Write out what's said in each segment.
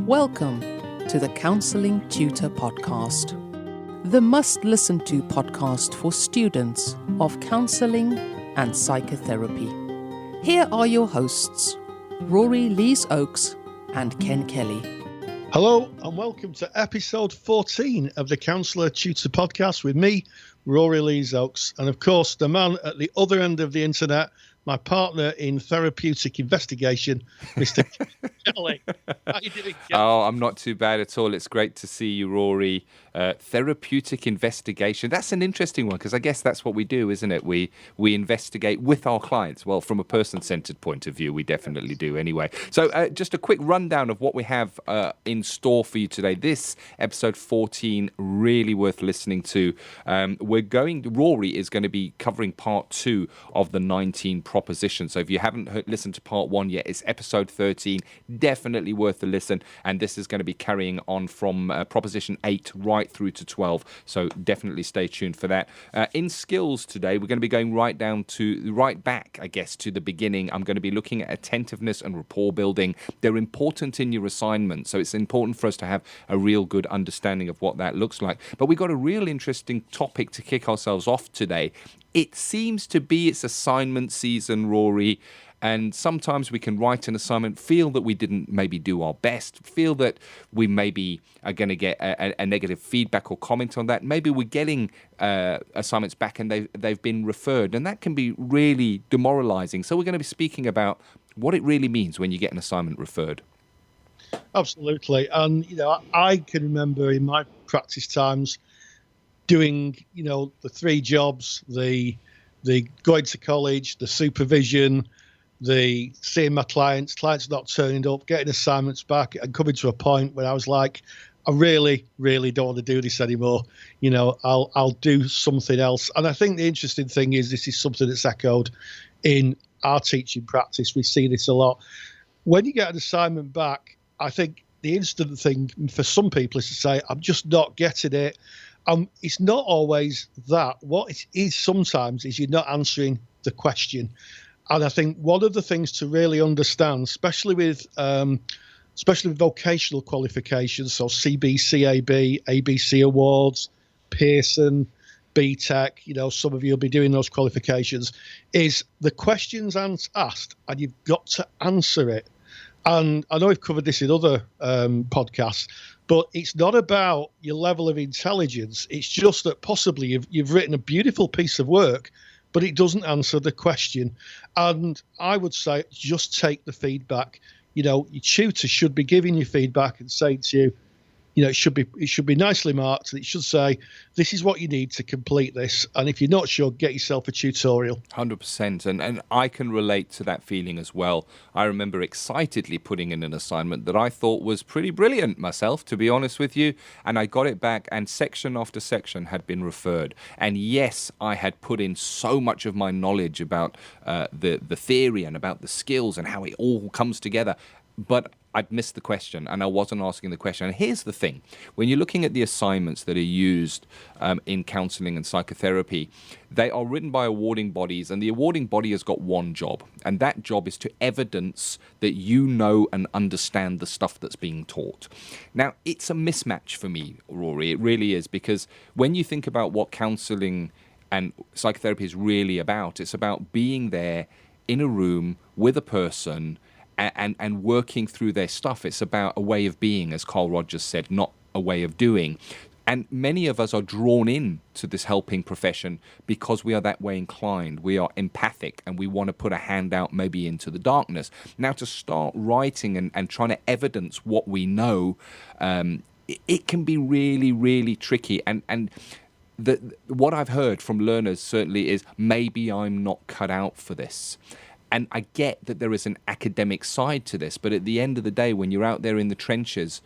Welcome to the Counselling Tutor Podcast, the must-listen-to podcast for students of counselling and psychotherapy. Here are your hosts, Rory Lees-Oakes and Ken Kelly. Hello and welcome to episode 14 of the Counselor Tutor Podcast with me, Rory Lees-Oakes, and of course the man at the other end of the internet, my partner in therapeutic investigation, Mr. Kelly. How you doing, Kelly? Oh, I'm not too bad at all. It's great to see you, Rory. Therapeutic investigation. That's an interesting one because I guess that's what we do, isn't it? We investigate with our clients. Well, from a person-centered point of view, we definitely do anyway. So just a quick rundown of what we have in store for you today. This episode 14, really worth listening to. Rory is going to be covering part 2 of the 19 propositions. So if you haven't listened to part 1 yet, it's episode 13. Definitely worth a listen. And this is going to be carrying on from proposition 8 right through to 12. So definitely stay tuned for that. In skills today, we're going to be going right back, I guess, to the beginning. I'm going to be looking at attentiveness and rapport building. They're important in your assignment. So it's important for us to have a real good understanding of what that looks like. But we've got a real interesting topic to kick ourselves off today. It seems to be it's assignment season, Rory, and sometimes we can write an assignment, feel that we didn't maybe do our best, feel that we maybe are going to get a negative feedback or comment on that. Maybe we're getting assignments back and they've been referred, and that can be really demoralizing. So we're going to be speaking about what it really means when you get an assignment referred. Absolutely. And, I can remember in my practice times doing, the 3 jobs, the going to college, the supervision, the seeing my clients not turning up, getting assignments back, and coming to a point where I was like, I really, really don't want to do this anymore. I'll do something else. And I think the interesting thing is this is something that's echoed in our teaching practice. We see this a lot. When you get an assignment back, I think the instant thing for some people is to say, I'm just not getting it. It's not always that. What it is sometimes is you're not answering the question. And I think one of the things to really understand, especially with vocational qualifications, so CBCAB, ABC Awards, Pearson, BTEC, some of you will be doing those qualifications, is the questions asked and you've got to answer it. And I know we've covered this in other podcasts, but it's not about your level of intelligence. It's just that possibly you've written a beautiful piece of work, but it doesn't answer the question. And I would say just take the feedback. Your tutor should be giving you feedback and saying to you, it should be nicely marked. It should say, this is what you need to complete this. And if you're not sure, get yourself a tutorial. 100%. And I can relate to that feeling as well. I remember excitedly putting in an assignment that I thought was pretty brilliant myself, to be honest with you. And I got it back and section after section had been referred. And yes, I had put in so much of my knowledge about the theory and about the skills and how it all comes together. But I'd missed the question and I wasn't asking the question. And here's the thing. When you're looking at the assignments that are used in counselling and psychotherapy, they are written by awarding bodies, and the awarding body has got one job. And that job is to evidence that you know and understand the stuff that's being taught. Now, it's a mismatch for me, Rory. It really is, because when you think about what counselling and psychotherapy is really about, it's about being there in a room with a person and working through their stuff. It's about a way of being, as Carl Rogers said, not a way of doing. And many of us are drawn in to this helping profession because we are that way inclined. We are empathic and we want to put a hand out maybe into the darkness. Now, to start writing and trying to evidence what we know, it can be really, really tricky. And what I've heard from learners certainly is, maybe I'm not cut out for this. And I get that there is an academic side to this, but at the end of the day, when you're out there in the trenches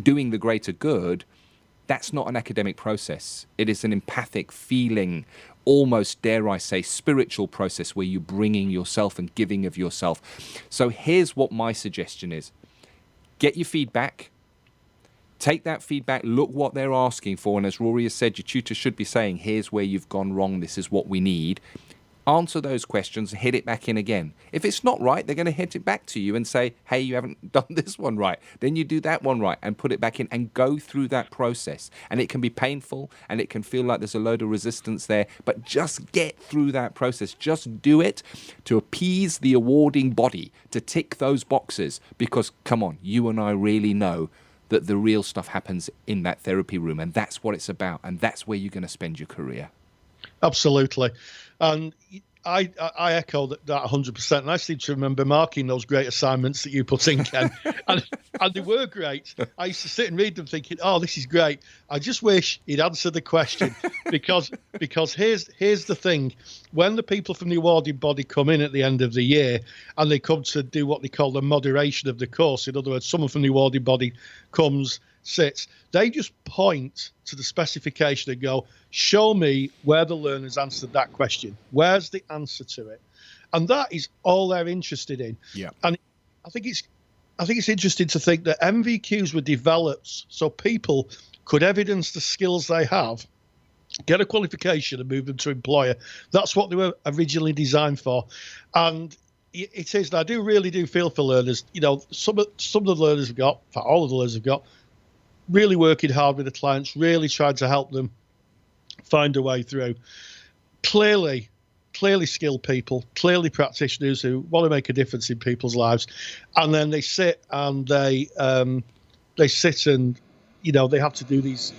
doing the greater good, that's not an academic process. It is an empathic feeling, almost, dare I say, spiritual process where you're bringing yourself and giving of yourself. So here's what my suggestion is. Get your feedback. Take that feedback, look what they're asking for, and as Rory has said, your tutor should be saying, here's where you've gone wrong, this is what we need. Answer those questions, hit it back in again. If it's not right, they're going to hit it back to you and say, hey, you haven't done this one right. Then you do that one right and put it back in and go through that process. And it can be painful and it can feel like there's a load of resistance there, but just get through that process. Just do it to appease the awarding body, to tick those boxes, because, come on, you and I really know that the real stuff happens in that therapy room, and that's what it's about, and that's where you're going to spend your career. Absolutely. And I echo that 100%. And I seem to remember marking those great assignments that you put in, Ken. and they were great. I used to sit and read them thinking, oh, this is great. I just wish he'd answered the question. because here's the thing. When the people from the awarding body come in at the end of the year and they come to do what they call the moderation of the course, in other words, someone from the awarding body comes, sits, they just point to the specification and go, show me where the learner's answered that question. Where's the answer to it? And that is all they're interested in. Yeah. And I think it's interesting to think that MVQs were developed so people could evidence the skills they have, get a qualification and move them to employer. That's what they were originally designed for. And it is, and I really do feel for learners. You know, some of the learners have got, in fact, all of the learners have got, really working hard with the clients, really trying to help them find a way through. Clearly skilled people, clearly practitioners who want to make a difference in people's lives. And then they sit and they sit and, you know, they have to do these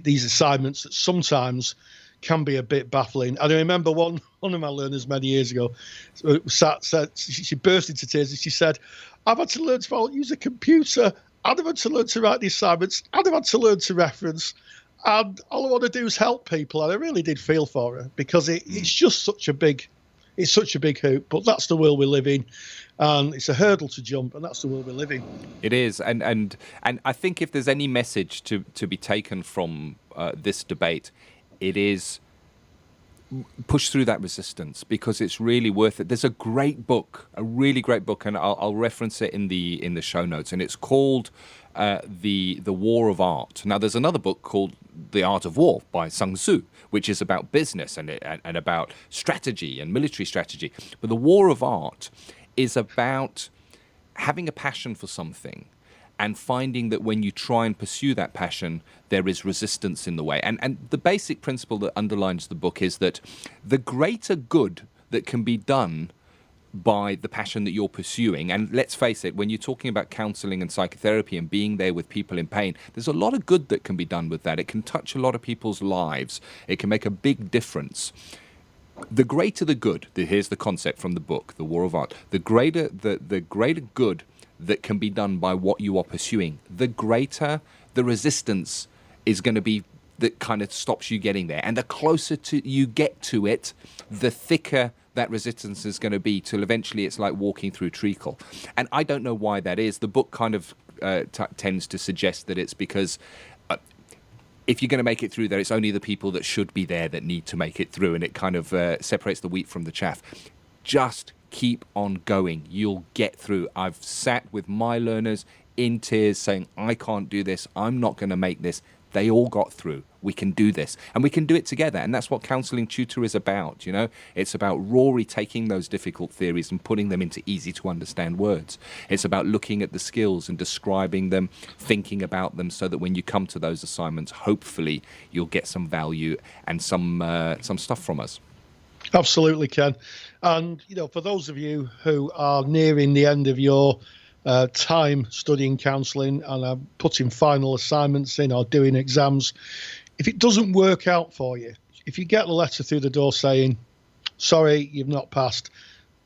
assignments that sometimes can be a bit baffling. And I remember one of my learners many years ago she burst into tears and she said, I've had to learn to use a computer. I'd have had to learn to write the assignments. I'd have had to learn to reference. And all I want to do is help people. And I really did feel for her because it's just such a big hoop. But that's the world we live in. And it's a hurdle to jump. And that's the world we live in. It is. And I think if there's any message to be taken from this debate, it is push through that resistance, because it's really worth it. There's a really great book, and I'll reference it in the show notes, and it's called the War of Art. Now, there's another book called The Art of War by Sun Tzu, which is about business and about strategy and military strategy. But the War of Art is about having a passion for something and finding that when you try and pursue that passion, there is resistance in the way. And the basic principle that underlines the book is that the greater good that can be done by the passion that you're pursuing, and let's face it, when you're talking about counselling and psychotherapy and being there with people in pain, there's a lot of good that can be done with that. It can touch a lot of people's lives. It can make a big difference. The greater the good, here's the concept from the book, The War of Art, the greater good that can be done by what you are pursuing, the greater the resistance is going to be that kind of stops you getting there. And the closer you get to it, the thicker that resistance is going to be, till eventually it's like walking through treacle. And I don't know why that is. The book kind of tends to suggest that it's because if you're going to make it through there, it's only the people that should be there that need to make it through, and it kind of separates the wheat from the chaff. Just keep on going. You'll get through. I've sat with my learners in tears saying, I can't do this. I'm not going to make this. They all got through. We can do this, and we can do it together. And that's what Counselling Tutor is about. You know, it's about Rory taking those difficult theories and putting them into easy to understand words. It's about looking at the skills and describing them, thinking about them, so that when you come to those assignments, hopefully you'll get some value and some stuff from us. Absolutely, Ken. And, you know, for those of you who are nearing the end of your time studying counselling and are putting final assignments in or doing exams, if it doesn't work out for you, if you get a letter through the door saying, sorry, you've not passed,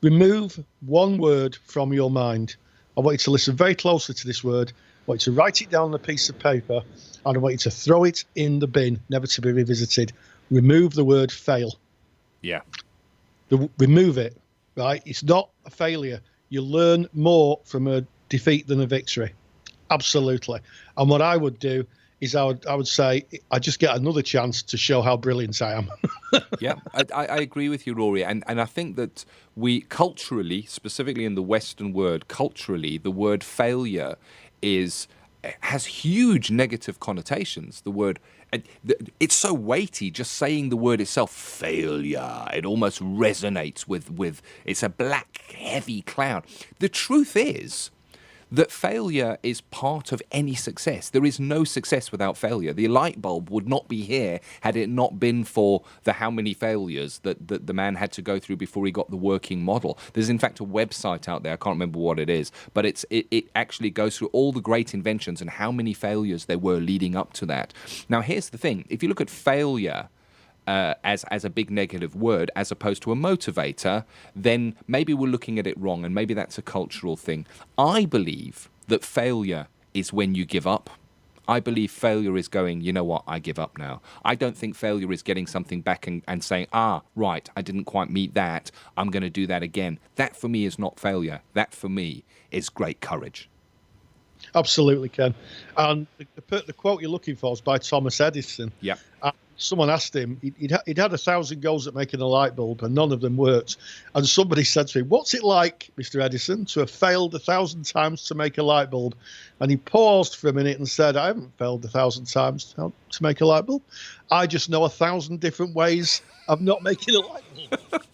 remove one word from your mind. I want you to listen very closely to this word. I want you to write it down on a piece of paper, and I want you to throw it in the bin, never to be revisited. Remove the word fail. Yeah. Remove it, right? It's not a failure. You learn more from a defeat than a victory. Absolutely. And what I would do is I would say, I just get another chance to show how brilliant I am. Yeah, I agree with you, Rory. And I think that we culturally, specifically in the Western world, culturally, the word failure is has huge negative connotations. The word, it's so weighty, just saying the word itself, failure. It almost resonates with it's a black, heavy cloud. The truth is that failure is part of any success. There is no success without failure. The light bulb would not be here had it not been for the how many failures that the man had to go through before he got the working model. There's in fact a website out there, I can't remember what it is, but it actually goes through all the great inventions and how many failures there were leading up to that. Now here's the thing, if you look at failure as a big negative word as opposed to a motivator, then maybe we're looking at it wrong, and maybe that's a cultural thing. I believe that failure is when you give up. I believe failure is going, you know what, I give up now. I don't think failure is getting something back and saying, right, I didn't quite meet that, I'm going to do that again. That for me is not failure. That for me is great courage. Absolutely, Ken. And the quote you're looking for is by Thomas Edison. Yeah. Someone asked him, he'd had 1,000 goes at making a light bulb and none of them worked. And somebody said to him, what's it like, Mr. Edison, to have failed 1,000 times to make a light bulb? And he paused for a minute and said, I haven't failed 1,000 times to make a light bulb. I just know 1,000 different ways of not making a light bulb.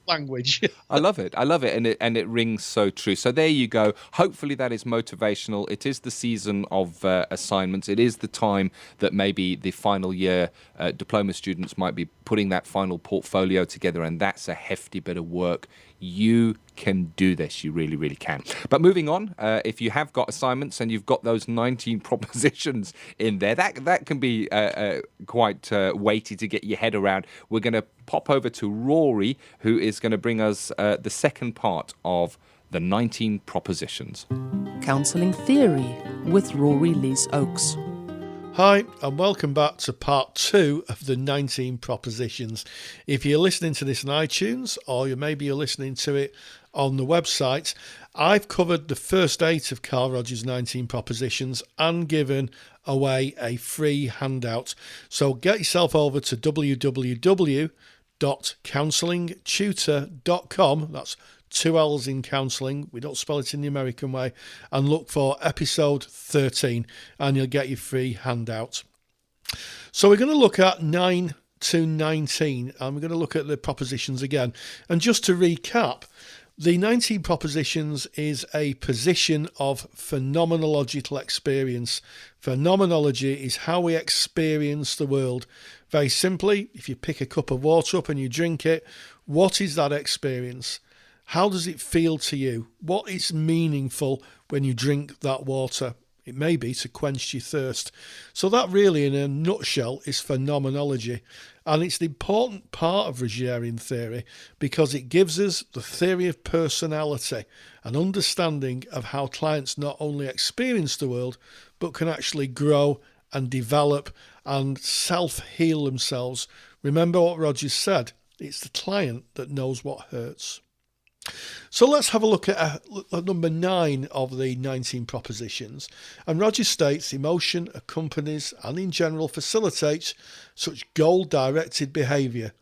Language. I love it, and it rings so true. So there you go. Hopefully that is motivational. It is the season of assignments. It is the time that maybe the final year diploma students might be putting that final portfolio together, and that's a hefty bit of work. You can do this. You really, really can. But moving on, if you have got assignments and you've got those 19 propositions in there, that can be quite weighty to get your head around. We're going to pop over to Rory, who is going to bring us the second part of the 19 propositions. Counselling Theory with Rory Lees-Oakes. Hi, and welcome back to part 2 of the 19 propositions. If you're listening to this on iTunes, or maybe you're listening to it on the website, I've covered the first 8 of Carl Rogers' 19 propositions and given away a free handout. So get yourself over to www.counsellingtutor.com. That's 2 L's in counselling, we don't spell it in the American way, and look for episode 13 and you'll get your free handout. So we're going to look at 9 to 19 and we're going to look at the propositions again. And just to recap, the 19 propositions is a position of phenomenological experience. Phenomenology is how we experience the world. Very simply, if you pick a cup of water up and you drink it, what is that experience? How does it feel to you? What is meaningful when you drink that water? It may be to quench your thirst. So that really, in a nutshell, is phenomenology. And it's the important part of Rogerian theory because it gives us the theory of personality, an understanding of how clients not only experience the world, but can actually grow and develop and self-heal themselves. Remember what Rogers said, it's the client that knows what hurts. So let's have a look at number 9 of the 19 propositions. And Rogers states emotion accompanies and in general facilitates such goal-directed behaviour.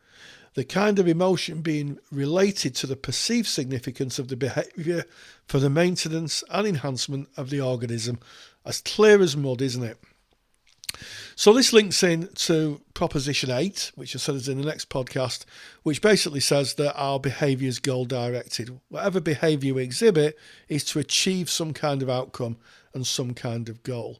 The kind of emotion being related to the perceived significance of the behaviour for the maintenance and enhancement of the organism. As clear as mud, isn't it? So this links in to proposition 8, which I said is in the next podcast, which basically says that our behaviour is goal-directed. Whatever behaviour we exhibit is to achieve some kind of outcome and some kind of goal.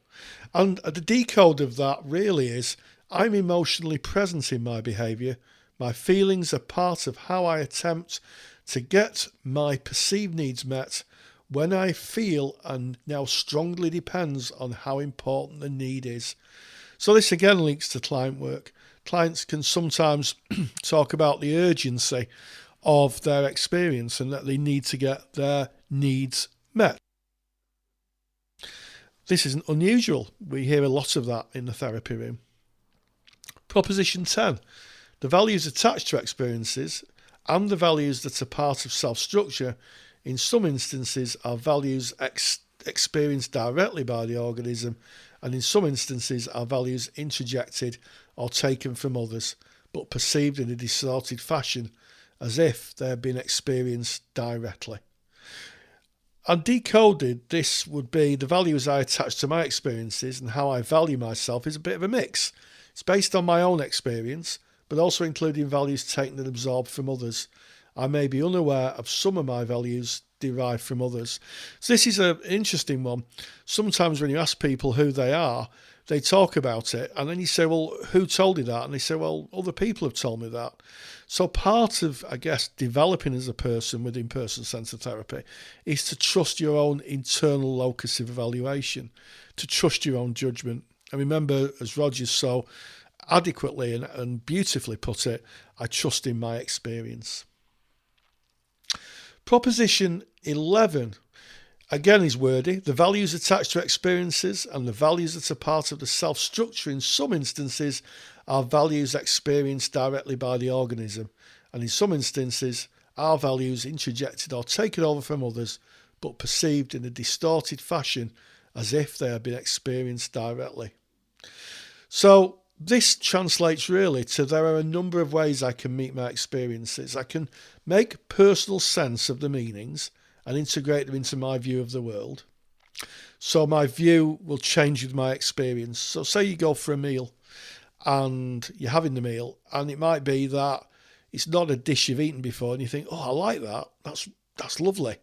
And the decode of that really is, I'm emotionally present in my behaviour. My feelings are part of how I attempt to get my perceived needs met when I feel, and now strongly depends on how important the need is. So this again links to client work. Clients can sometimes talk about the urgency of their experience and that they need to get their needs met. This isn't unusual. We hear a lot of that in the therapy room. Proposition 10. The values attached to experiences and the values that are part of self-structure in some instances are values experienced directly by the organism, and in some instances are values interjected or taken from others, but perceived in a distorted fashion as if they had been experienced directly. And decoded, this would be the values I attach to my experiences and how I value myself is a bit of a mix. It's based on my own experience, but also including values taken and absorbed from others. I may be unaware of some of my values derived from others. So this is an interesting one. Sometimes when you ask people who they are, they talk about it, and then you say, well, who told you that? And they say, well, other people have told me that. So part of, I guess, developing as a person within person-centered therapy is to trust your own internal locus of evaluation, to trust your own judgment. And remember, as Rogers so adequately and beautifully put it, I trust in my experience. Proposition 11, again, is wordy. The values attached to experiences and the values that are part of the self-structure in some instances are values experienced directly by the organism, and in some instances are values introjected or taken over from others but perceived in a distorted fashion as if they have been experienced directly. So this translates really to there are a number of ways I can meet my experiences. I can make personal sense of the meanings and integrate them into my view of the world. So my view will change with my experience. So say you go for a meal and you're having the meal, and it might be that it's not a dish you've eaten before and you think, oh, I like that. That's lovely.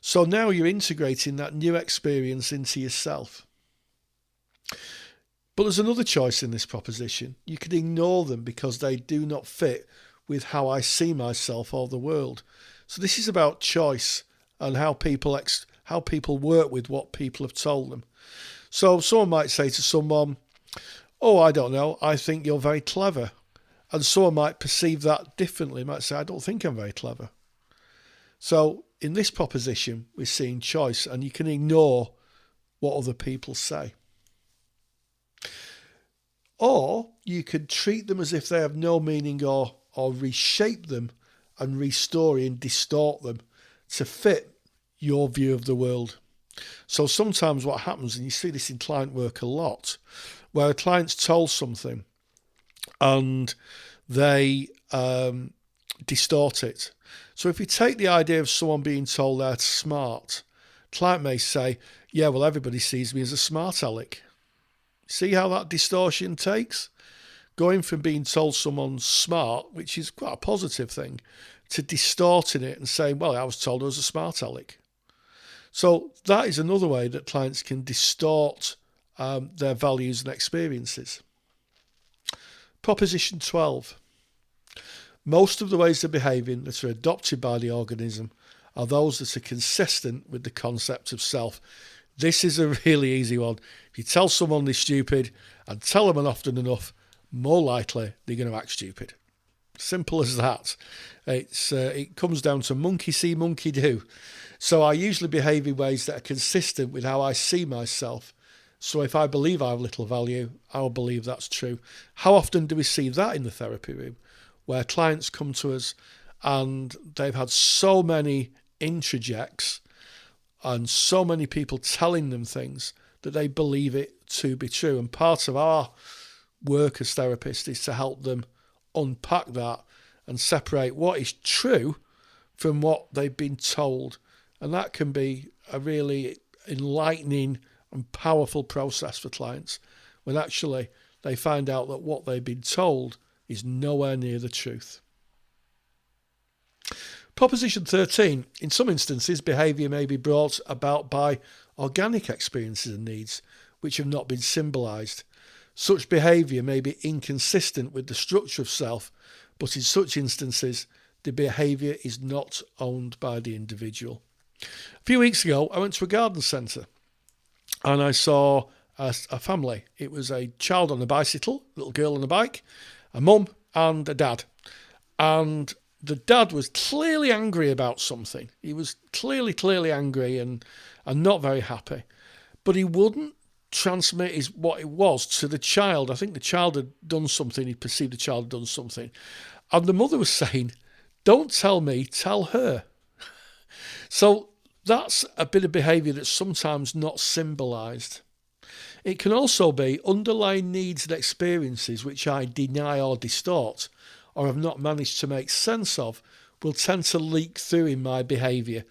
So now you're integrating that new experience into yourself. But there's another choice in this proposition. You can ignore them because they do not fit with how I see myself or the world. So this is about choice and how people work with what people have told them. So someone might say to someone, oh, I don't know, I think you're very clever. And someone might perceive that differently, might say, I don't think I'm very clever. So in this proposition, we're seeing choice, and you can ignore what other people say. Or you could treat them as if they have no meaning, or reshape them and restory and distort them to fit your view of the world. So sometimes what happens, and you see this in client work a lot, where a client's told something and they distort it. So if you take the idea of someone being told they're smart, client may say, yeah, well, everybody sees me as a smart aleck. See how that distortion takes? Going from being told someone's smart, which is quite a positive thing, to distorting it and saying, well, I was told I was a smart aleck. So that is another way that clients can distort their values and experiences. Proposition 12. Most of the ways of behaving that are adopted by the organism are those that are consistent with the concept of self. This is a really easy one. If you tell someone they're stupid and tell them often enough, more likely they're going to act stupid. Simple as that. It comes down to monkey see, monkey do. So I usually behave in ways that are consistent with how I see myself. So if I believe I have little value, I'll believe that's true. How often do we see that in the therapy room, where clients come to us and they've had so many introjects and so many people telling them things that they believe it to be true. And part of our work as therapists is to help them unpack that and separate what is true from what they've been told. And that can be a really enlightening and powerful process for clients when actually they find out that what they've been told is nowhere near the truth. Proposition 13. In some instances, behaviour may be brought about by organic experiences and needs which have not been symbolised. Such behaviour may be inconsistent with the structure of self, but in such instances, the behaviour is not owned by the individual. A few weeks ago, I went to a garden centre and I saw a family. It was a child on a bicycle, a little girl on a bike, a mum and a dad. And the dad was clearly angry about something. He was clearly angry and not very happy. But he wouldn't transmit what it was to the child. I think the child had done something. He perceived the child had done something. And the mother was saying, don't tell me, tell her. So that's a bit of behaviour that's sometimes not symbolised. It can also be underlying needs and experiences which I deny or distort or have not managed to make sense of will tend to leak through in my behaviour.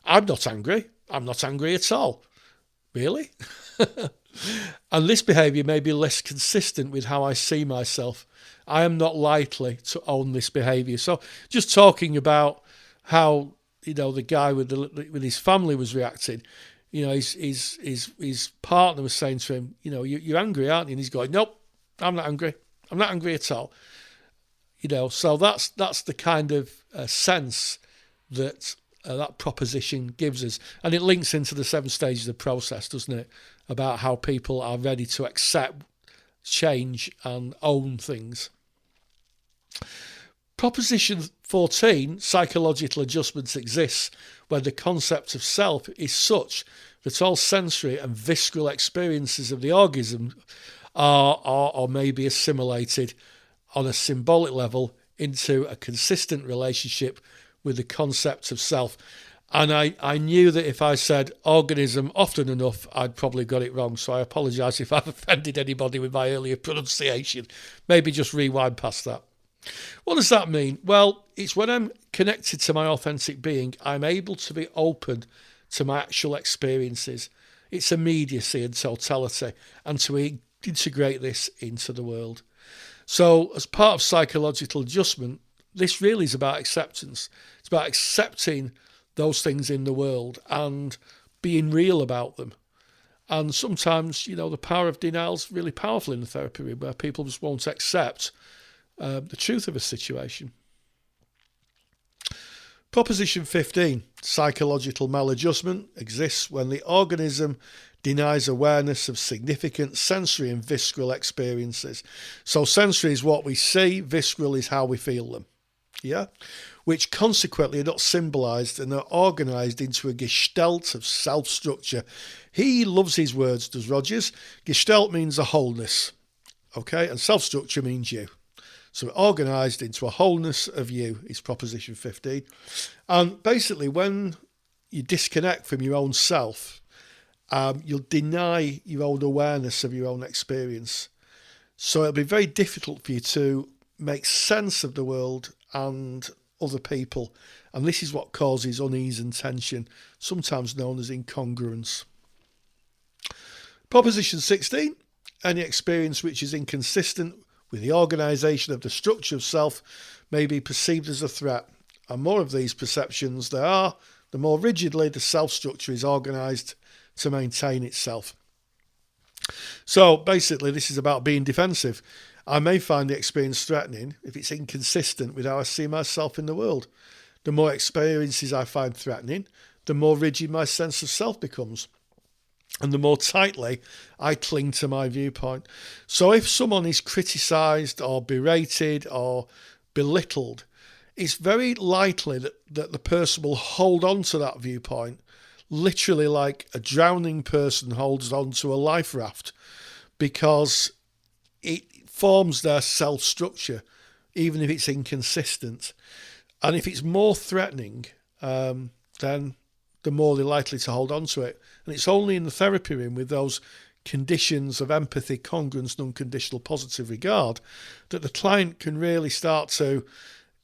I'm not angry. I'm not angry at all. Really? And this behaviour may be less consistent with how I see myself. I am not likely to own this behaviour. So just talking about how, the guy with his family was reacting, his partner was saying to him, you're angry, aren't you? And he's going, nope, I'm not angry. I'm not angry at all. So that's the kind of sense that that proposition gives us. And it links into the 7 stages of the process, doesn't it? About how people are ready to accept change and own things. Proposition 14, psychological adjustments exists where the concept of self is such that all sensory and visceral experiences of the organism are or may be assimilated on a symbolic level into a consistent relationship with the concept of self. And I knew that if I said organism often enough, I'd probably got it wrong. So I apologise if I've offended anybody with my earlier pronunciation. Maybe just rewind past that. What does that mean? Well, it's when I'm connected to my authentic being, I'm able to be open to my actual experiences, its immediacy and totality, and to integrate this into the world. So as part of psychological adjustment, this really is about acceptance. It's about accepting those things in the world and being real about them. And sometimes, the power of denial is really powerful in the therapy room, where people just won't accept the truth of a situation. Proposition 15, psychological maladjustment exists when the organism denies awareness of significant sensory and visceral experiences. So sensory is what we see, visceral is how we feel them. Yeah, which consequently are not symbolised and are organised into a gestalt of self-structure. He loves his words, does Rogers. Gestalt means a wholeness, okay, and self-structure means you. So organised into a wholeness of you is proposition 15. And basically when you disconnect from your own self, you'll deny your own awareness of your own experience. So it'll be very difficult for you to make sense of the world and other people. And this is what causes unease and tension, sometimes known as incongruence. Proposition 16, any experience which is inconsistent with the organisation of the structure of self may be perceived as a threat. And more of these perceptions there are, the more rigidly the self-structure is organised to maintain itself. So basically this is about being defensive. I may find the experience threatening if it's inconsistent with how I see myself in the world. The more experiences I find threatening, the more rigid my sense of self becomes, and the more tightly I cling to my viewpoint. So if someone is criticised or berated or belittled, it's very likely that the person will hold on to that viewpoint, literally like a drowning person holds on to a life raft, because it forms their self-structure, even if it's inconsistent. And if it's more threatening, then the more they're likely to hold on to it. And it's only in the therapy room with those conditions of empathy, congruence, and unconditional positive regard that the client can really start to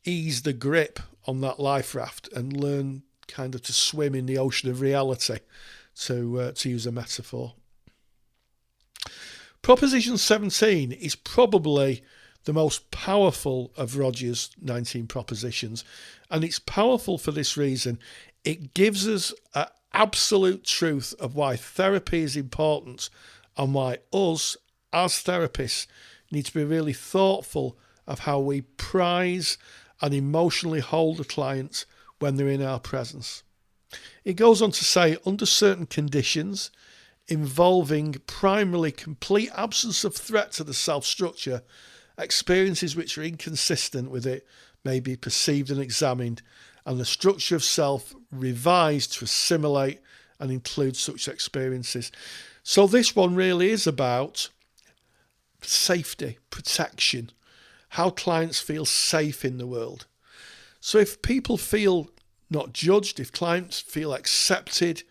ease the grip on that life raft and learn kind of to swim in the ocean of reality, to use a metaphor. Proposition 17 is probably the most powerful of Rogers' 19 propositions, and it's powerful for this reason. It gives us an absolute truth of why therapy is important and why us, as therapists, need to be really thoughtful of how we prize and emotionally hold the client when they're in our presence. It goes on to say, under certain conditions, involving primarily complete absence of threat to the self-structure, experiences which are inconsistent with it may be perceived and examined, and the structure of self revised to assimilate and include such experiences. So this one really is about safety, protection, how clients feel safe in the world. So if people feel not judged, if clients feel accepted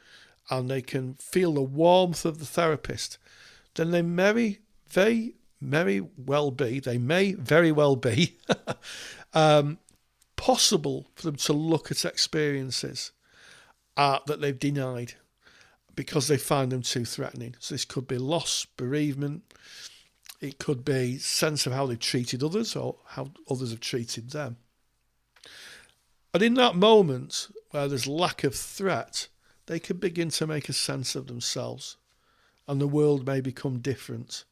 and they can feel the warmth of the therapist, then they may very well be possible for them to look at experiences that they've denied because they find them too threatening. So this could be loss, bereavement. It could be sense of how they've treated others or how others have treated them. And in that moment where there's lack of threat, they can begin to make a sense of themselves, and the world may become different.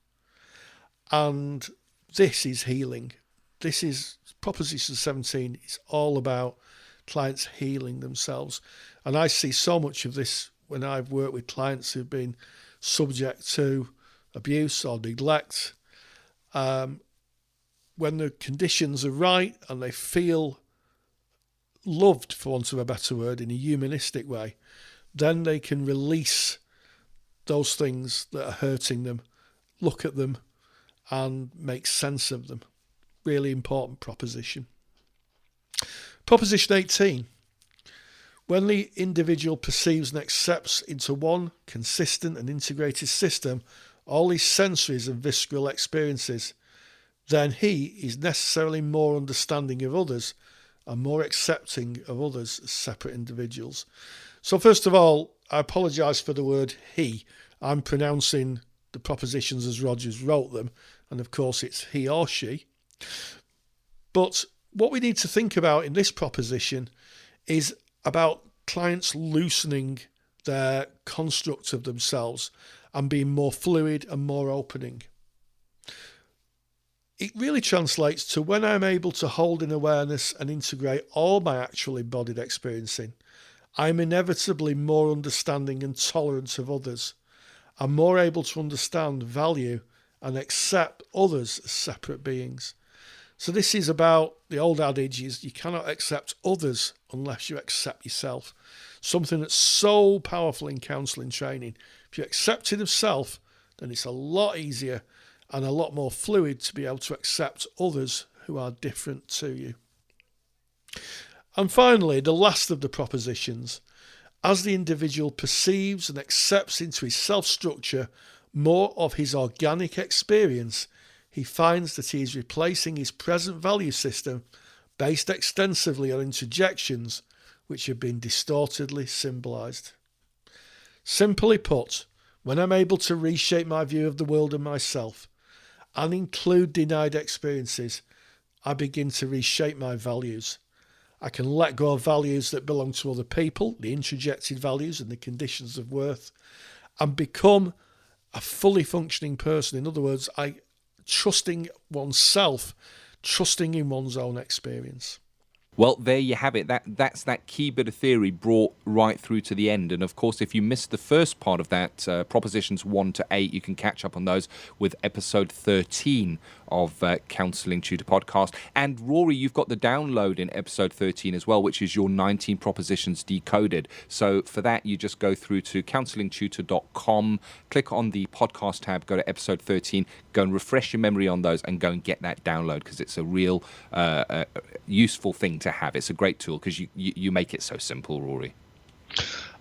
And this is healing. This is Proposition 17. It's all about clients healing themselves. And I see so much of this when I've worked with clients who've been subject to abuse or neglect. When the conditions are right and they feel loved, for want of a better word, in a humanistic way, then they can release those things that are hurting them, look at them and make sense of them. Really important proposition. Proposition 18. When the individual perceives and accepts into one consistent and integrated system all his sensories and visceral experiences, then he is necessarily more understanding of others and more accepting of others as separate individuals. So first of all, I apologise for the word he. I'm pronouncing the propositions as Rogers wrote them, and of course it's he or she. But what we need to think about in this proposition is about clients loosening their construct of themselves and being more fluid and more opening. It really translates to when I'm able to hold in awareness and integrate all my actual embodied experiencing, I'm inevitably more understanding and tolerant of others. I'm more able to understand, value and accept others as separate beings. So this is about the old adage is you cannot accept others unless you accept yourself. Something that's so powerful in counselling training. If you accept it of self, then it's a lot easier and a lot more fluid to be able to accept others who are different to you. And finally, the last of the propositions, as the individual perceives and accepts into his self-structure more of his organic experience, he finds that he is replacing his present value system based extensively on interjections which have been distortedly symbolised. Simply put, when I'm able to reshape my view of the world and myself and include denied experiences, I begin to reshape my values. I can let go of values that belong to other people, the interjected values and the conditions of worth, and become a fully functioning person. In other words, trusting oneself, trusting in one's own experience. Well, there you have it. That's that key bit of theory brought right through to the end. And of course, if you missed the first part of that, propositions 1 to 8, you can catch up on those with episode 13 of Counselling Tutor Podcast. And Rory, you've got the download in episode 13 as well, which is your 19 propositions decoded. So for that, you just go through to counsellingtutor.com, click on the podcast tab, go to episode 13, go and refresh your memory on those and go and get that download because it's a real useful thing to have. It's a great tool because you make it so simple, Rory.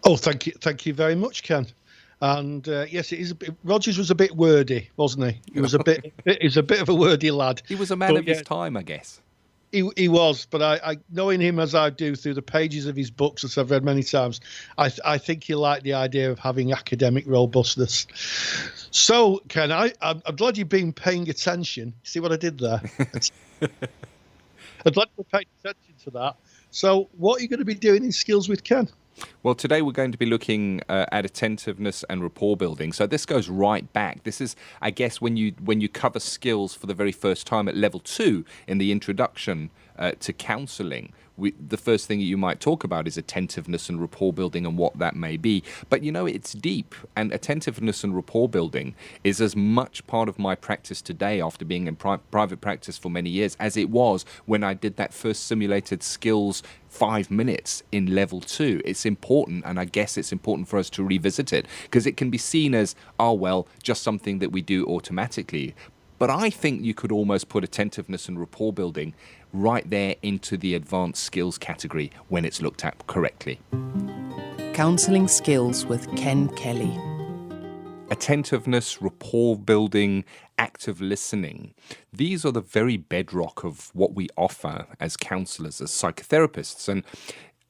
Oh, thank you very much, Ken. And yes, it is. Rogers was a bit wordy, wasn't he? He was a bit. He's a bit of a wordy lad. He was a man of his time, I guess. He was, but I knowing him as I do through the pages of his books that I've read many times, I think he liked the idea of having academic robustness. So, Ken, I'm glad you've been paying attention. See what I did there? I'm glad you've paid attention to that. So, what are you going to be doing in Skills with Ken? Well, today we're going to be looking at attentiveness and rapport building. So this goes right back. This is, I guess, when you cover skills for the very first time at level 2 in the introduction to counselling. The first thing that you might talk about is attentiveness and rapport building and what that may be. But, it's deep. And attentiveness and rapport building is as much part of my practice today after being in private practice for many years as it was when I did that first simulated skills 5 minutes in level 2. It's important, and I guess it's important for us to revisit it because it can be seen as, just something that we do automatically. But I think you could almost put attentiveness and rapport building right there into the advanced skills category when it's looked at correctly. Counselling Skills with Ken Kelly. Attentiveness, rapport building, active listening. These are the very bedrock of what we offer as counsellors, as psychotherapists. And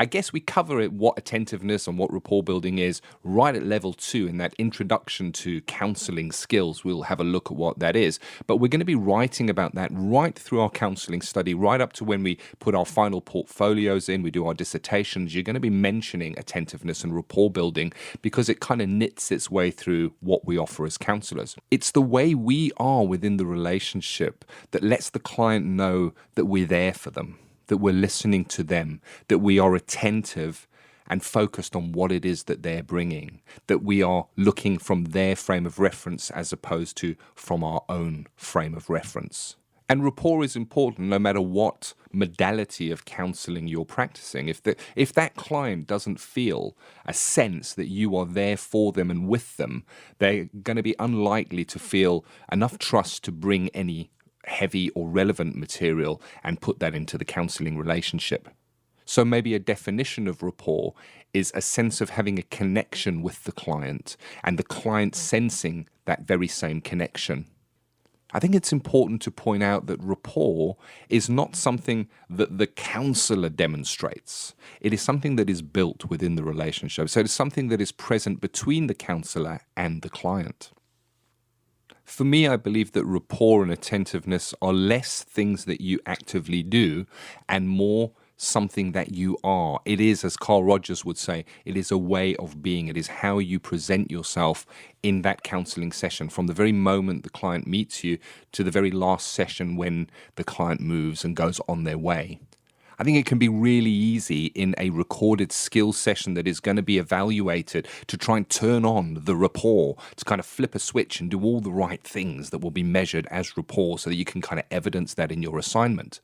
I guess we cover it, what attentiveness and what rapport building is, right at level 2 in that introduction to counselling skills. We'll have a look at what that is. But we're going to be writing about that right through our counselling study, right up to when we put our final portfolios in, we do our dissertations. You're going to be mentioning attentiveness and rapport building because it kind of knits its way through what we offer as counsellors. It's the way we are within the relationship that lets the client know that we're there for them, that we're listening to them, that we are attentive and focused on what it is that they're bringing, that we are looking from their frame of reference as opposed to from our own frame of reference. And rapport is important no matter what modality of counselling you're practicing. If that client doesn't feel a sense that you are there for them and with them, they're going to be unlikely to feel enough trust to bring any heavy or relevant material and put that into the counselling relationship. So maybe a definition of rapport is a sense of having a connection with the client and the client sensing that very same connection. I think it's important to point out that rapport is not something that the counsellor demonstrates. It is something that is built within the relationship. So it's something that is present between the counsellor and the client. For me, I believe that rapport and attentiveness are less things that you actively do and more something that you are. It is, as Carl Rogers would say, it is a way of being. It is how you present yourself in that counselling session, from the very moment the client meets you to the very last session when the client moves and goes on their way. I think it can be really easy in a recorded skills session that is going to be evaluated to try and turn on the rapport, to kind of flip a switch and do all the right things that will be measured as rapport so that you can kind of evidence that in your assignment.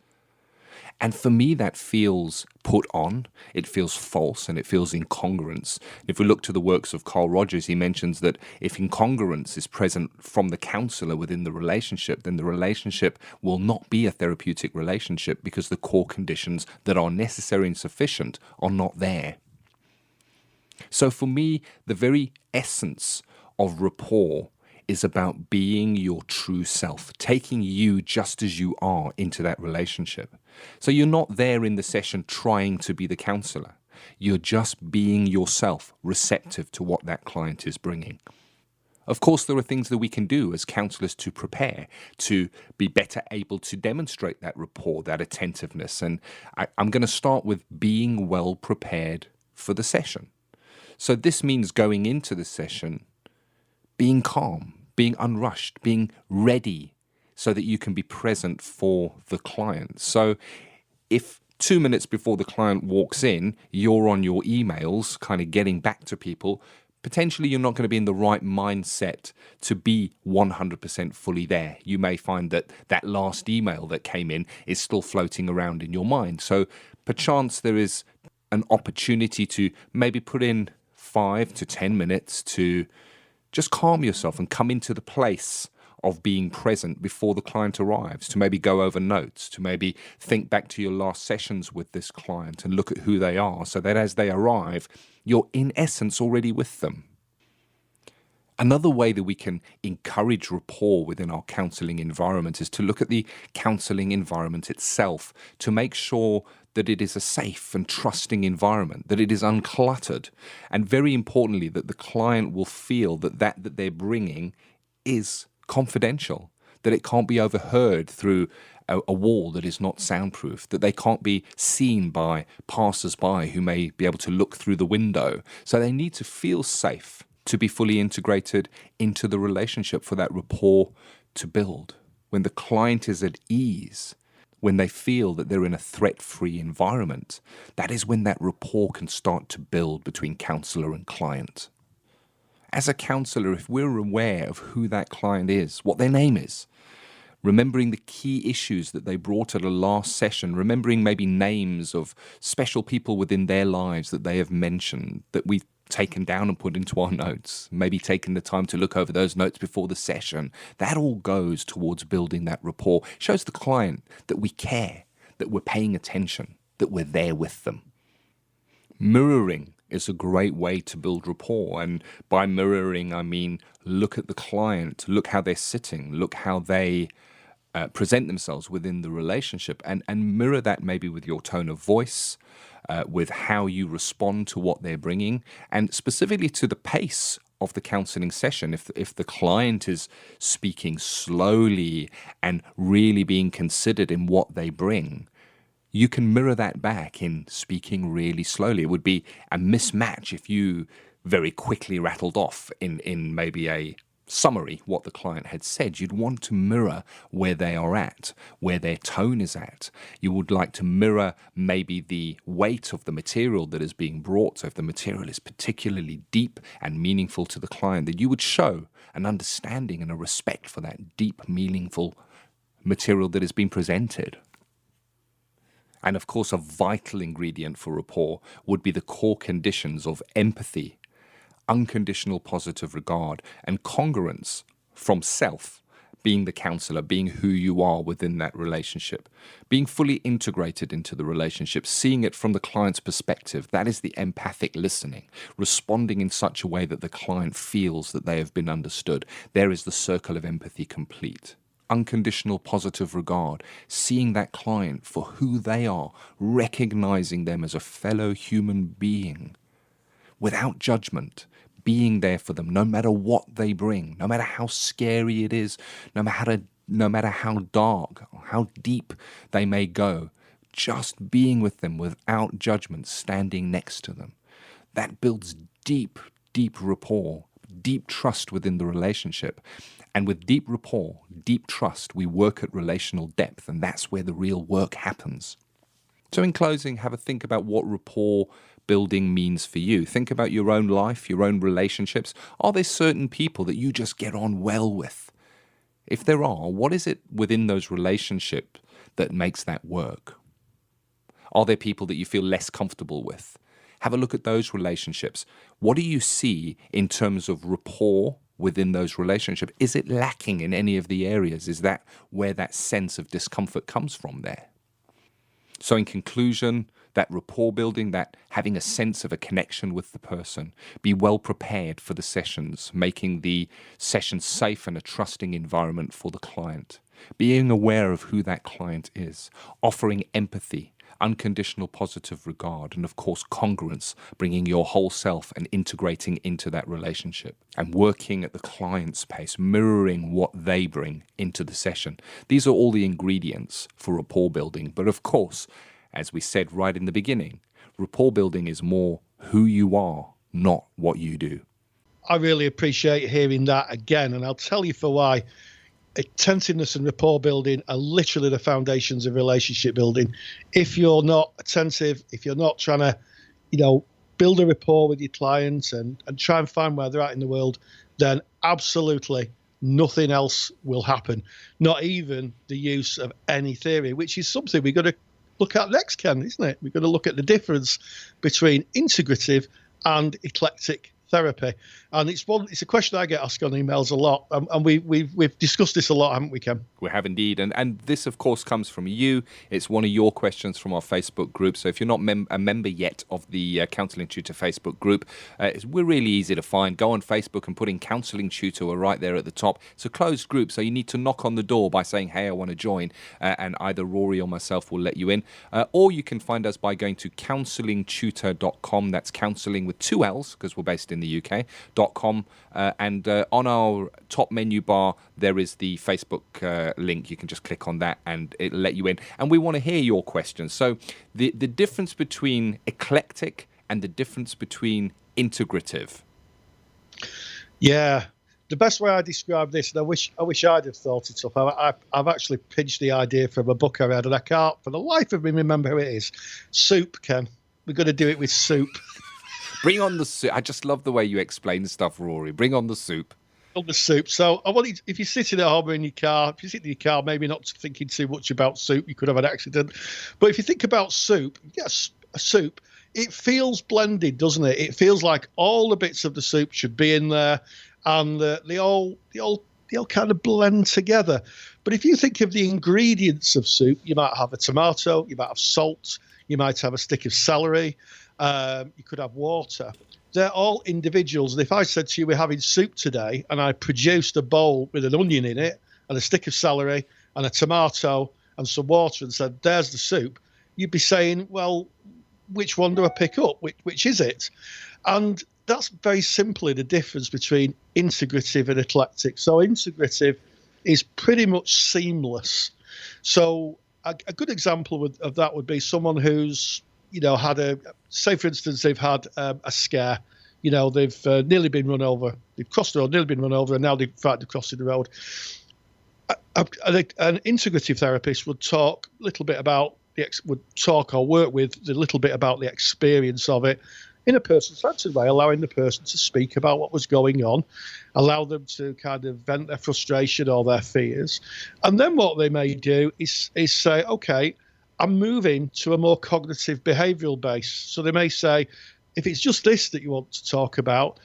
And for me, that feels put on, it feels false, and it feels incongruence. If we look to the works of Carl Rogers, he mentions that if incongruence is present from the counsellor within the relationship, then the relationship will not be a therapeutic relationship because the core conditions that are necessary and sufficient are not there. So for me, the very essence of rapport is about being your true self, taking you just as you are into that relationship. So you're not there in the session trying to be the counsellor. You're just being yourself, receptive to what that client is bringing. Of course, there are things that we can do as counsellors to prepare, to be better able to demonstrate that rapport, that attentiveness. And I'm going to start with being well prepared for the session. So this means going into the session being calm, being unrushed, being ready so that you can be present for the client. So if 2 minutes before the client walks in, you're on your emails, kind of getting back to people, potentially you're not going to be in the right mindset to be 100% fully there. You may find that that last email that came in is still floating around in your mind. So perchance there is an opportunity to maybe put in 5 to 10 minutes to just calm yourself and come into the place of being present before the client arrives, to maybe go over notes, to maybe think back to your last sessions with this client and look at who they are so that as they arrive, you're in essence already with them. Another way that we can encourage rapport within our counselling environment is to look at the counselling environment itself to make sure that it is a safe and trusting environment, that it is uncluttered, and very importantly, that the client will feel that that they're bringing is confidential, that it can't be overheard through a wall that is not soundproof, that they can't be seen by passers-by who may be able to look through the window. So they need to feel safe to be fully integrated into the relationship for that rapport to build. When the client is at ease, when they feel that they're in a threat-free environment, that is when that rapport can start to build between counsellor and client. As a counsellor, if we're aware of who that client is, what their name is, remembering the key issues that they brought at a last session, remembering maybe names of special people within their lives that they have mentioned, that we've taken down and put into our notes, maybe taking the time to look over those notes before the session, that all goes towards building that rapport. Shows the client that we care, that we're paying attention, that we're there with them. Mirroring is a great way to build rapport, and by mirroring I mean look at the client, look how they're sitting, look how they present themselves within the relationship, and mirror that maybe with your tone of voice, with how you respond to what they're bringing, and specifically to the pace of the counseling session. If the client is speaking slowly and really being considered in what they bring, you can mirror that back in speaking really slowly. It would be a mismatch if you very quickly rattled off in maybe a summary what the client had said. You'd want to mirror where they are at, where their tone is at. You would like to mirror maybe the weight of the material that is being brought. So if the material is particularly deep and meaningful to the client, that you would show an understanding and a respect for that deep, meaningful material that is being presented. And of course, a vital ingredient for rapport would be the core conditions of empathy, unconditional positive regard, and congruence from self, being the counselor, being who you are within that relationship, being fully integrated into the relationship, seeing it from the client's perspective. That is the empathic listening, responding in such a way that the client feels that they have been understood. There is the circle of empathy complete. Unconditional positive regard, seeing that client for who they are, recognizing them as a fellow human being without judgment, being there for them no matter what they bring, no matter how scary it is, no matter how dark or how deep they may go, just being with them without judgment, standing next to them. That builds deep, deep rapport, deep trust within the relationship. And with deep rapport, deep trust, we work at relational depth, and that's where the real work happens. So in closing, have a think about what rapport building means for you. Think about your own life, your own relationships. Are there certain people that you just get on well with? If there are, what is it within those relationships that makes that work? Are there people that you feel less comfortable with? Have a look at those relationships. What do you see in terms of rapport within those relationships? Is it lacking in any of the areas? Is that where that sense of discomfort comes from there? So in conclusion, that rapport building, that having a sense of a connection with the person, be well prepared for the sessions, making the sessions safe and a trusting environment for the client, being aware of who that client is, offering empathy, unconditional positive regard, and of course congruence, bringing your whole self and integrating into that relationship, and working at the client's pace, mirroring what they bring into the session. These are all the ingredients for rapport building. But of course, as we said right in the beginning, rapport building is more who you are, not what you do. I really appreciate hearing that again, and I'll tell you for why. Attentiveness and rapport building are literally the foundations of relationship building. If you're not attentive, if you're not trying to, build a rapport with your clients and try and find where they're at in the world, then absolutely nothing else will happen. Not even the use of any theory, which is something we've got to look at next, Ken, isn't it? We've got to look at the difference between integrative and eclectic therapy. And it's a question I get asked on emails a lot, and we've discussed this a lot, haven't we, Ken? We have indeed, and this of course comes from you. It's one of your questions from our Facebook group. So if you're not a member yet of the Counselling Tutor Facebook group, we're really easy to find. Go on Facebook and put in Counselling Tutor. We're right there at the top. It's a closed group, so you need to knock on the door by saying, hey, I want to join, and either Rory or myself will let you in, or you can find us by going to counsellingtutor.com. That's counselling with 2 L's, because we're based in the UK, .com, and on our top menu bar there is the Facebook link. You can just click on that and it'll let you in, and we want to hear your questions. So the difference between eclectic and the difference between integrative. Yeah, the best way I describe this, and I wish I'd have thought it up, I've actually pinched the idea from a book I read, and I can't for the life of me remember who it is. Soup, Ken. We're going to do it with soup. Bring on the soup. I just love the way you explain stuff, Rory. Bring on the soup. On the soup. So I want you, if you're sitting at home in your car, if you sit in your car, maybe not thinking too much about soup, you could have an accident. But if you think about soup, yes, a soup, it feels blended, doesn't it? It feels like all the bits of the soup should be in there, and they all kind of blend together. But if you think of the ingredients of soup, you might have a tomato, you might have salt, you might have a stick of celery. You could have water. They're all individuals. And if I said to you, we're having soup today, and I produced a bowl with an onion in it and a stick of celery and a tomato and some water and said, there's the soup, you'd be saying, well, which one do I pick up? Which is it? And that's very simply the difference between integrative and eclectic. So integrative is pretty much seamless. So a good example of that would be someone who's, had say for instance, they've had a scare. They've nearly been run over. They've crossed the road, nearly been run over, and now they've tried crossing the road. An integrative therapist would talk a little bit about would talk or work with a little bit about the experience of it in a person-centered way, allowing the person to speak about what was going on, allow them to kind of vent their frustration or their fears. And then what they may do is say, okay, I'm moving to a more cognitive behavioral base. So they may say, if it's just this that you want to talk about,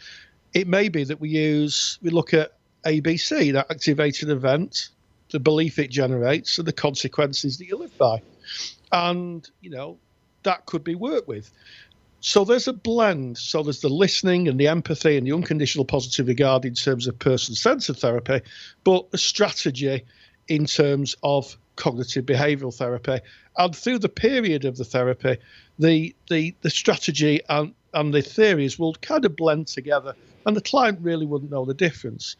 it may be that we look at ABC, that activated event, the belief it generates, and the consequences that you live by. And, that could be worked with. So there's a blend. So there's the listening and the empathy and the unconditional positive regard in terms of person-centered therapy, but a strategy in terms of cognitive behavioral therapy. And through the period of the therapy, the strategy and the theories will kind of blend together, and the client really wouldn't know the difference.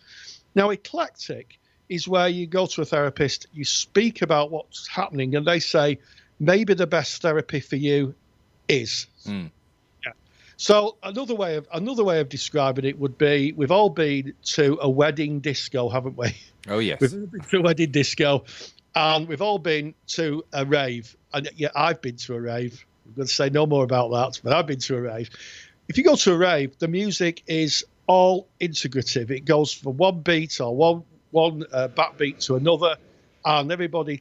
Now, eclectic is where you go to a therapist, you speak about what's happening, and they say, maybe the best therapy for you is. Yeah. So another way of describing it would be, we've all been to a wedding disco, haven't we? Oh, yes. We've all been to a wedding disco, and we've all been to a rave. And yeah, I've been to a rave. I'm going to say no more about that, but I've been to a rave. If you go to a rave, the music is all integrative. It goes from one beat or one backbeat to another, and everybody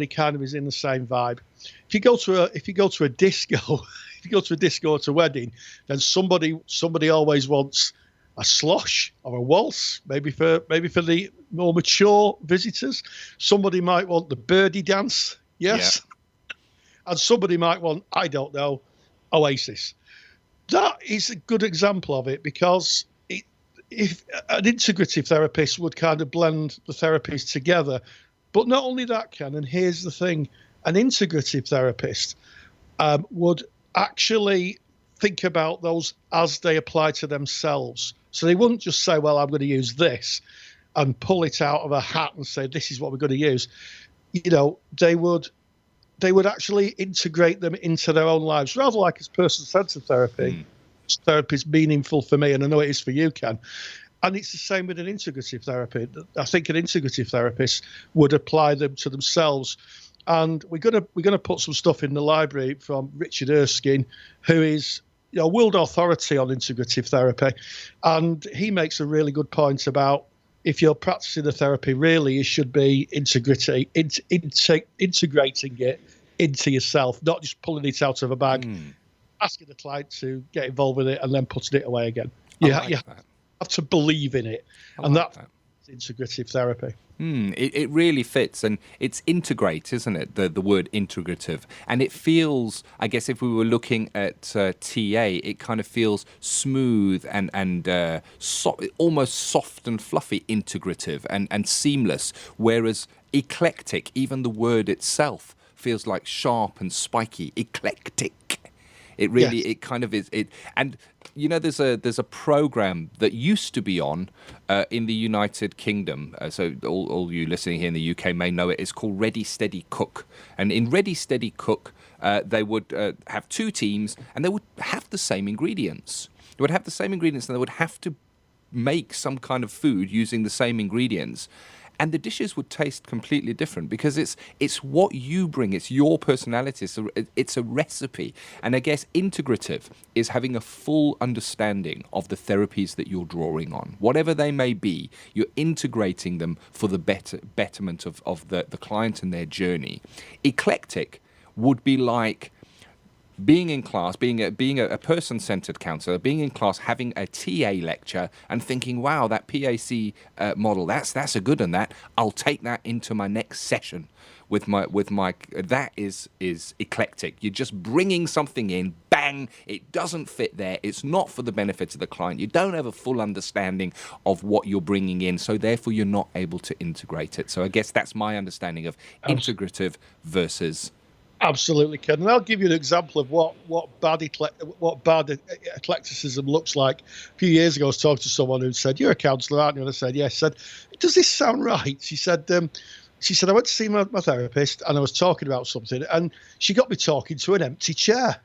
kind of is in the same vibe. If you go to a disco, if you go to a disco at a wedding, then somebody always wants a slosh or a waltz, maybe for the more mature visitors. Somebody might want the birdie dance, yes, yeah. And somebody might want, I don't know, Oasis. That is a good example of it, because if an integrative therapist would kind of blend the therapies together. But not only that, Ken, and here's the thing, an integrative therapist would actually think about those as they apply to themselves. So they wouldn't just say, well, I'm going to use this and pull it out of a hat and say, this is what we're going to use. They would actually integrate them into their own lives, rather like as person-centered therapy. Therapy is meaningful for me, and I know it is for you, Ken. And it's the same with an integrative therapy. I think an integrative therapist would apply them to themselves. And we're gonna put some stuff in the library from Richard Erskine, who is a world authority on integrative therapy. And he makes a really good point about, if you're practicing the therapy, really you should be integrating it into yourself, not just pulling it out of a bag, asking the client to get involved with it and then putting it away again. You have to believe in it. And that's integrative therapy. It really fits, and it's integrate, isn't it? The word integrative. And it feels, I guess if we were looking at TA, it kind of feels smooth and almost soft and fluffy, integrative and seamless, whereas eclectic, even the word itself, feels like sharp and spiky. Eclectic. It really, It kind of is. And there's a program that used to be on in the United Kingdom. So all you listening here in the UK may know it. It's called Ready, Steady, Cook. And in Ready, Steady, Cook, they would have two teams, and they would have the same ingredients. They would have the same ingredients, and they would have to make some kind of food using the same ingredients. And the dishes would taste completely different, because it's what you bring. It's your personality. It's a recipe. And I guess integrative is having a full understanding of the therapies that you're drawing on. Whatever they may be, you're integrating them for the betterment of the client and their journey. Eclectic would be like being in class, being a person-centered counsellor, being in class, having a TA lecture and thinking, wow, that PAC model, that's a good one, that I'll take that into my next session with my that is eclectic. You're just bringing something in, bang, it doesn't fit there, it's not for the benefit of the client, you don't have a full understanding of what you're bringing in, so therefore you're not able to integrate it. So I guess that's my understanding of integrative versus... Absolutely, Ken. And I'll give you an example of what bad eclecticism looks like. A few years ago, I was talking to someone who said, "You're a counsellor, aren't you?" And I said, "Yes." She said, "Does this sound right?" She said, "I went to see my therapist, and I was talking about something, and she got me talking to an empty chair."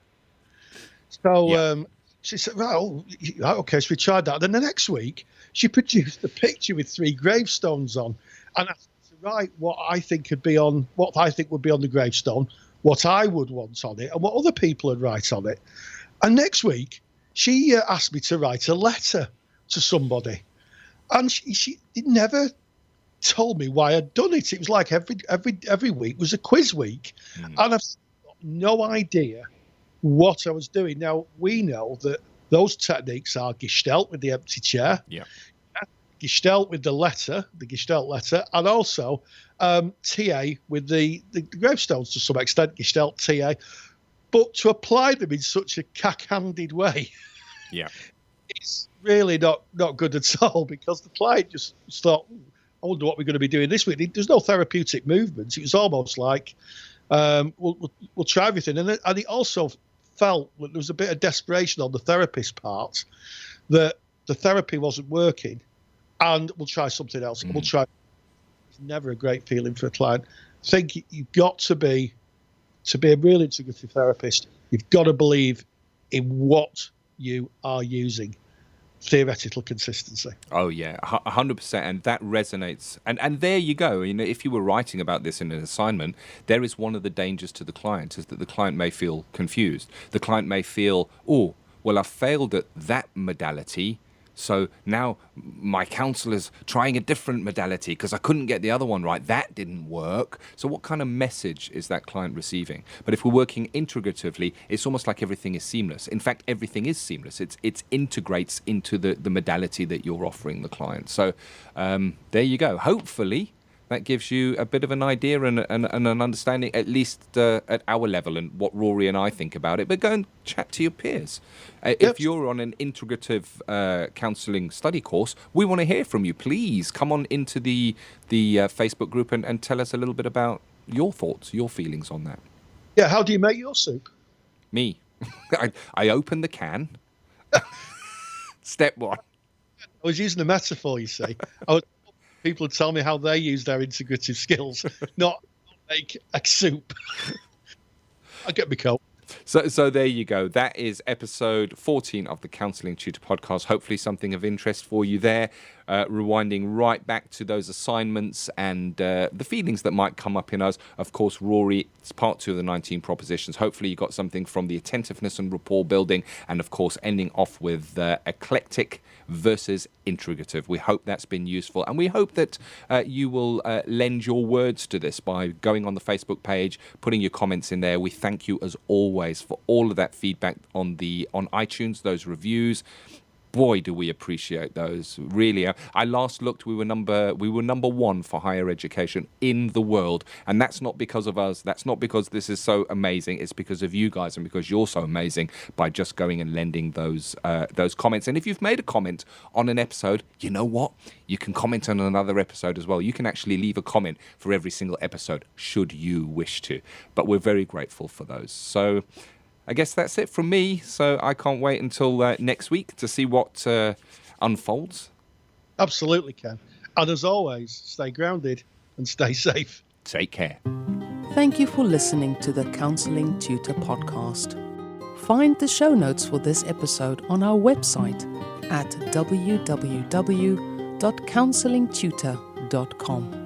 So she said, "Well, okay." So we tried that. Then the next week, she produced a picture with 3 gravestones on, and asked me to write what I think would be on the gravestone, what I would want on it, and what other people would write on it. And next week, she asked me to write a letter to somebody, and she never told me why I'd done it. It was like every week was a quiz week, and I've got no idea what I was doing. Now, we know that those techniques are Gestalt with the empty chair, Gestalt with the Gestalt letter, and also TA with the gravestones to some extent, Gestalt TA, but to apply them in such a cack-handed way, it's really not good at all, because the client just thought, I wonder what we're going to be doing this week. There's no therapeutic movement. It was almost like, we'll try everything. And it also felt that there was a bit of desperation on the therapist's part, that the therapy wasn't working, and we'll try something else. We'll try. It's never a great feeling for a client. I think you've got to be a real integrative therapist, you've got to believe in what you are using. Theoretical consistency. Oh yeah, 100%, and that resonates. And there you go. You know, if you were writing about this in an assignment, there is one of the dangers to the client, is that the client may feel confused. The client may feel, oh, well, I failed at that modality, so now my counsellor's trying a different modality because I couldn't get the other one right. That didn't work. So what kind of message is that client receiving? But if we're working integratively, it's almost like everything is seamless. In fact, everything is seamless. It integrates into the modality that you're offering the client. So there you go. Hopefully, that gives you a bit of an idea and an understanding, at least at our level, and what Rory and I think about it. But go and chat to your peers. If you're on an integrative counselling study course, we want to hear from you. Please come on into the Facebook group and tell us a little bit about your thoughts, your feelings on that. Yeah, how do you make your soup? Me. I open the can. Step 1. I was using a metaphor, you see. People would tell me how they use their integrative skills, not make a soup. I get me coat. So there you go. That is episode 14 of the Counselling Tutor Podcast. Hopefully something of interest for you there. Rewinding right back to those assignments and the feelings that might come up in us. Of course, Rory, it's part 2 of the 19 propositions. Hopefully you got something from the attentiveness and rapport building, and of course ending off with eclectic versus integrative. We hope that's been useful, and we hope that you will lend your words to this by going on the Facebook page, putting your comments in there. We thank you as always for all of that feedback on iTunes, those reviews. Boy, do we appreciate those. Really, I last looked, we were number 1 for higher education in the world, and that's not because of us. That's not because this is so amazing. It's because of you guys, and because you're so amazing by just going and lending those comments. And if you've made a comment on an episode, you know what? You can comment on another episode as well. You can actually leave a comment for every single episode, should you wish to. But we're very grateful for those. So I guess that's it from me. So I can't wait until next week to see what unfolds. Absolutely, Ken. And as always, stay grounded and stay safe. Take care. Thank you for listening to the Counselling Tutor Podcast. Find the show notes for this episode on our website at www.counsellingtutor.com.